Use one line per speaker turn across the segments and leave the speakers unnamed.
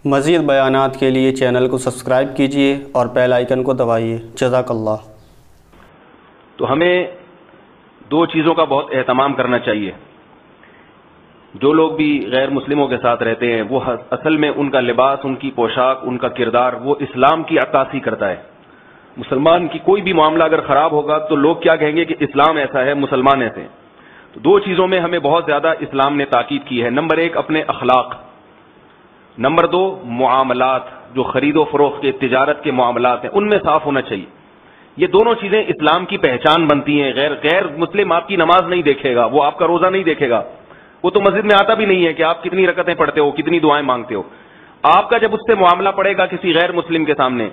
مزید بیانات کے لیے چینل کو سبسکرائب کیجیے اور بیل آئیکن کو دبائیے۔ جزاک اللہ۔
تو ہمیں دو چیزوں کا بہت اہتمام کرنا چاہیے۔ جو لوگ بھی غیر مسلموں کے ساتھ رہتے ہیں وہ اصل میں ان کا لباس، ان کی پوشاک، ان کا کردار وہ اسلام کی عکاسی کرتا ہے۔ مسلمان کی کوئی بھی معاملہ اگر خراب ہوگا تو لوگ کیا کہیں گے کہ اسلام ایسا ہے، مسلمان ایسے ہیں۔ تو دو چیزوں میں ہمیں بہت زیادہ اسلام نے تاکید کی ہے۔ نمبر ایک اپنے اخلاق، نمبر دو معاملات، جو خرید و فروخت کے تجارت کے معاملات ہیں ان میں صاف ہونا چاہیے۔ یہ دونوں چیزیں اسلام کی پہچان بنتی ہیں۔ غیر مسلم آپ کی نماز نہیں دیکھے گا، وہ آپ کا روزہ نہیں دیکھے گا، وہ تو مسجد میں آتا بھی نہیں ہے کہ آپ کتنی رکعتیں پڑھتے ہو، کتنی دعائیں مانگتے ہو۔ آپ کا جب اس سے معاملہ پڑے گا کسی غیر مسلم کے سامنے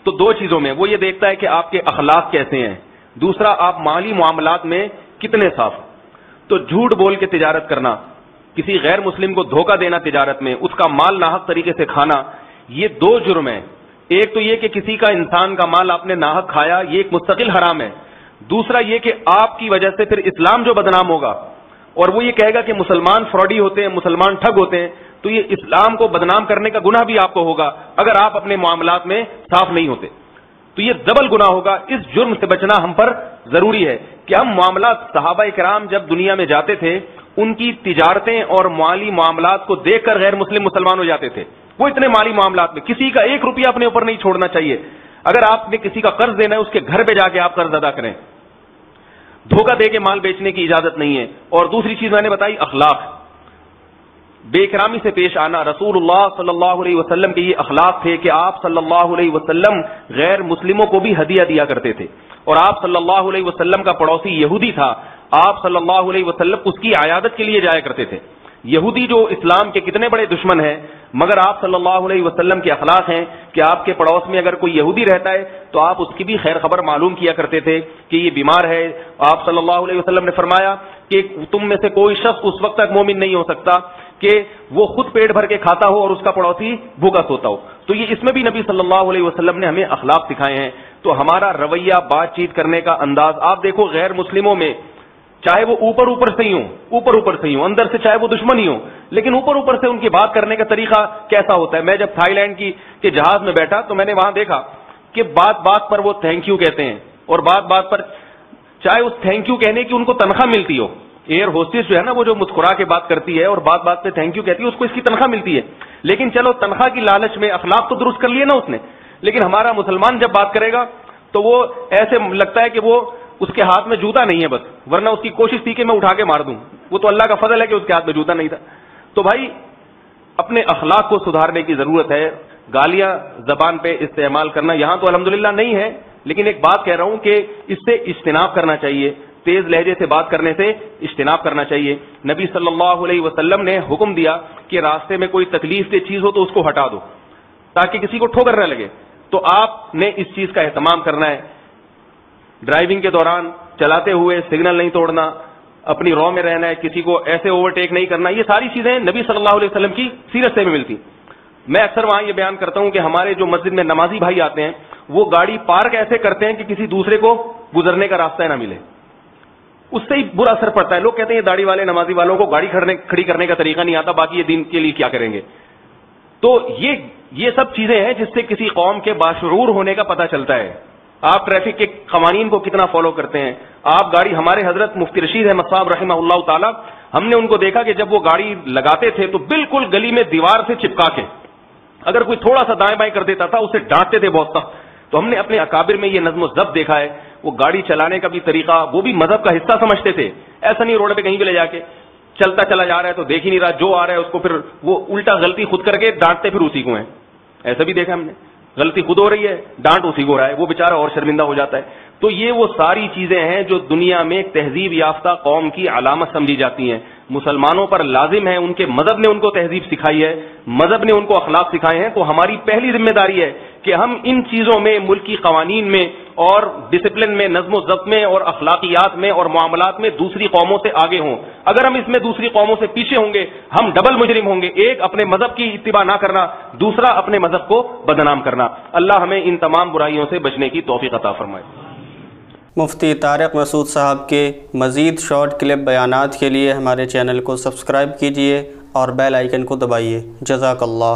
تو دو چیزوں میں وہ یہ دیکھتا ہے کہ آپ کے اخلاق کیسے ہیں، دوسرا آپ مالی معاملات میں کتنے صاف۔ تو جھوٹ بول کے تجارت کرنا، کسی غیر مسلم کو دھوکہ دینا تجارت میں، اس کا مال ناحق طریقے سے کھانا، یہ دو جرم ہیں۔ ایک تو یہ کہ کسی کا انسان کا مال آپ نے ناحق کھایا، یہ ایک مستقل حرام ہے۔ دوسرا یہ کہ آپ کی وجہ سے پھر اسلام جو بدنام ہوگا اور وہ یہ کہے گا کہ مسلمان فراڈی ہوتے ہیں، مسلمان ٹھگ ہوتے ہیں، تو یہ اسلام کو بدنام کرنے کا گناہ بھی آپ کو ہوگا اگر آپ اپنے معاملات میں صاف نہیں ہوتے، تو یہ ڈبل گناہ ہوگا۔ اس جرم سے بچنا ہم پر ضروری ہے کہ ہم معاملات، صحابہ کرام جب دنیا میں جاتے تھے ان کی تجارتیں اور مالی معاملات کو دیکھ کر غیر مسلم مسلمان ہو جاتے تھے۔ وہ اتنے مالی معاملات میں کسی کا ایک روپیہ اپنے اوپر نہیں چھوڑنا چاہیے۔ اگر آپ نے کسی کا قرض دینا ہے اس کے گھر پہ جا کے آپ قرض ادا کریں، دھوکہ دے کے مال بیچنے کی اجازت نہیں ہے۔ اور دوسری چیز میں نے بتائی اخلاق، بے احترامی سے پیش آنا۔ رسول اللہ صلی اللہ علیہ وسلم کے یہ اخلاق تھے کہ آپ صلی اللہ علیہ وسلم غیر مسلموں کو بھی ہدیہ دیا کرتے تھے، اور آپ صلی اللہ علیہ وسلم کا پڑوسی یہودی تھا، آپ صلی اللہ علیہ وسلم اس کی عیادت کے لیے جایا کرتے تھے۔ یہودی جو اسلام کے کتنے بڑے دشمن ہیں، مگر آپ صلی اللہ علیہ وسلم کے اخلاق ہیں کہ آپ کے پڑوس میں اگر کوئی یہودی رہتا ہے تو آپ اس کی بھی خیر خبر معلوم کیا کرتے تھے کہ یہ بیمار ہے۔ آپ صلی اللہ علیہ وسلم نے فرمایا کہ تم میں سے کوئی شخص اس وقت تک مومن نہیں ہو سکتا کہ وہ خود پیٹ بھر کے کھاتا ہو اور اس کا پڑوسی بھوکا سوتا ہو۔ تو یہ اس میں بھی نبی صلی اللہ علیہ وسلم نے ہمیں اخلاق سکھائے ہیں۔ تو ہمارا رویہ، بات چیت کرنے کا انداز، آپ دیکھو غیر مسلموں میں چاہے وہ اوپر سے ہی ہوں، اندر سے چاہے وہ دشمن ہی ہوں، لیکن اوپر سے ان کی بات کرنے کا طریقہ کیسا ہوتا ہے۔ میں جب تھائی لینڈ کے جہاز میں بیٹھا تو میں نے وہاں دیکھا کہ بات پر وہ تھینک یو کہتے ہیں، اور بات پر چاہے اس تھینک یو کہنے کی ان کو تنخواہ ملتی ہو، ایئر ہوسٹس جو ہے نا وہ جو مسکرا کے بات کرتی ہے اور بات پہ تھینک یو کہتی ہے، اس کو اس کی تنخواہ ملتی ہے، لیکن چلو تنخواہ کی لالچ میں اخلاق تو درست کر لیے نا اس نے، لیکن ہمارا مسلمان جب بات کرے گا تو وہ ایسے لگتا ہے کہ وہ اس کے ہاتھ میں جوتا نہیں ہے بس، ورنہ اس کی کوشش تھی کہ میں اٹھا کے مار دوں، وہ تو اللہ کا فضل ہے کہ اس کے ہاتھ میں جوتا نہیں تھا۔ تو بھائی اپنے اخلاق کو سدھارنے کی ضرورت ہے۔ گالیاں زبان پہ استعمال کرنا یہاں تو الحمدللہ نہیں ہے، لیکن ایک بات کہہ رہا ہوں کہ اس سے اجتناب کرنا چاہیے، تیز لہجے سے بات کرنے سے اجتناب کرنا چاہیے۔ نبی صلی اللہ علیہ وسلم نے حکم دیا کہ راستے میں کوئی تکلیف دہ چیز ہو تو اس کو ہٹا دو تاکہ کسی کو ٹھوکر نہ لگے، تو آپ نے اس چیز کا اہتمام کرنا ہے۔ ڈرائیونگ کے دوران چلاتے ہوئے سگنل نہیں توڑنا، اپنی رو میں رہنا ہے، کسی کو ایسے اوورٹیک نہیں کرنا، یہ ساری چیزیں نبی صلی اللہ علیہ وسلم کی سیرت سے میں ملتی۔ میں اکثر وہاں یہ بیان کرتا ہوں کہ ہمارے جو مسجد میں نمازی بھائی آتے ہیں وہ گاڑی پارک ایسے کرتے ہیں کہ کسی دوسرے کو گزرنے کا راستہ نہ ملے، اس سے ہی برا اثر پڑتا ہے۔ لوگ کہتے ہیں یہ داڑھی والے نمازی والوں کو گاڑی کھڑی کرنے کا طریقہ نہیں آتا، باقی یہ دین کے لیے کیا کریں گے۔ تو یہ سب چیزیں ہیں جس سے کسی قوم کے باشعور ہونے کا پتہ چلتا ہے۔ آپ ٹریفک کے قوانین کو کتنا فالو کرتے ہیں، آپ گاڑی، ہمارے حضرت مفتی رشید احمد صاحب رحمہ اللہ تعالی، ہم نے ان کو دیکھا کہ جب وہ گاڑی لگاتے تھے تو بالکل گلی میں دیوار سے چپکا کے، اگر کوئی تھوڑا سا دائیں بائیں کر دیتا تھا اسے ڈانٹتے تھے بہت سخت۔ تو ہم نے اپنے اکابر میں یہ نظم و ضبط دیکھا ہے، وہ گاڑی چلانے کا بھی طریقہ وہ بھی مذہب کا حصہ سمجھتے تھے۔ ایسا نہیں روڈ پہ کہیں بھی لے جا کے چلتا چلا جا رہا ہے تو دیکھ ہی نہیں رہا، جو آ رہا ہے اس کو پھر وہ الٹا غلطی خود کر کے ڈانٹتے پھر اسی کو ہیں۔ ایسا بھی دیکھا ہم نے، غلطی خود ہو رہی ہے، ڈانٹ اسی کو ہو رہا ہے، وہ بیچارہ اور شرمندہ ہو جاتا ہے۔ تو یہ وہ ساری چیزیں ہیں جو دنیا میں تہذیب یافتہ قوم کی علامت سمجھی جاتی ہیں۔ مسلمانوں پر لازم ہے، ان کے مذہب نے ان کو تہذیب سکھائی ہے، مذہب نے ان کو اخلاق سکھائے ہیں، تو ہماری پہلی ذمہ داری ہے کہ ہم ان چیزوں میں، ملکی قوانین میں اور ڈسپلن میں، نظم و ضبط میں اور اخلاقیات میں اور معاملات میں دوسری قوموں سے آگے ہوں۔ اگر ہم اس میں دوسری قوموں سے پیچھے ہوں گے ہم ڈبل مجرم ہوں گے، ایک اپنے مذہب کی اتباع نہ کرنا، دوسرا اپنے مذہب کو بدنام کرنا۔ اللہ ہمیں ان تمام برائیوں سے بچنے کی توفیق عطا فرمائے۔
مفتی طارق مسعود صاحب کے مزید شارٹ کلپ بیانات کے لیے ہمارے چینل کو سبسکرائب کیجیے اور بیل آئیکن کو دبائیے۔ جزاک اللہ۔